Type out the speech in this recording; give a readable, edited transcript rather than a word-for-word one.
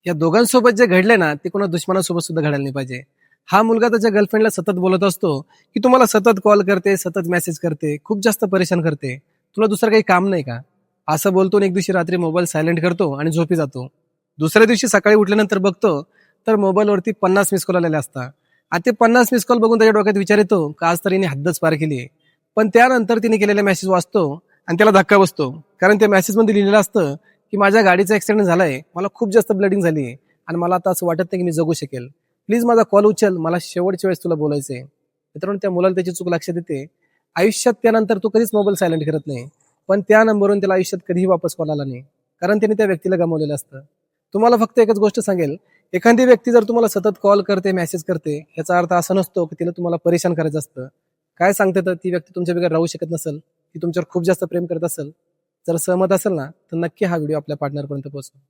या दोघांसोबत जे घडले ना ते कोणा दुश्मनासोबत सुद्धा घडायला नाही पाहिजे. हा मुलगा त्याच्या गर्लफ्रेंडला सतत बोलत असतो की तुम्हाला सतत कॉल करते, सतत मेसेज करते, खूप जास्त परेशान करते, तुला दुसरं काही काम नाही का? असं बोलतो आणि एक दिवशी रात्री मोबाईल सायलेंट करतो आणि झोपी जातो. दुसऱ्या दिवशी सकाळी उठल्यानंतर बघतो तर मोबाईलवरती 50 मिस कॉल आलेले असतात. आता ते 50 मिस कॉल बघून त्याच्या डोक्यात विचार येतो का आज तर हिने हद्दच पार केली आहे. पण त्यानंतर तिने केलेला मेसेज वाचतो आणि त्याला धक्का बसतो. कारण त्या मेसेजमध्ये लिहिलेलं असतं की माझ्या गाडीचा ऍक्सिडेंट झालाय, मला खूप जास्त ब्लडिंग झाली आहे आणि मला आता असं वाटत नाही की मी जगू शकेल. प्लीज माझा कॉल उचल, मला शेवटच्या वेळेस तुला बोलायचंय. मित्रांनो, त्या मुलाला त्याची चूक लक्षात येते. आयुष्यात त्यानंतर तो कधीच मोबाईल सायलेंट करत नाही. पण त्या नंबरवरून त्याला आयुष्यात कधीही वापस कॉल आला नाही. कारण त्याने त्या व्यक्तीला गमावलेलं असतं. तुम्हाला फक्त एकच गोष्ट सांगेल, एखादी व्यक्ती जर तुम्हाला सतत कॉल करते, मेसेज करते, याचा अर्थ असा नसतो की तिला तुम्हाला परेशान करायचं असतं. काय सांगते तर ती व्यक्ती तुमच्या बगैर राहू शकत नसेल, ती तुमच्यावर खूप जास्त प्रेम करत असेल. जर सहमत असेल ना, तर नक्की हा व्हिडिओ आपल्या पार्टनरपर्यंत पोहोचवा.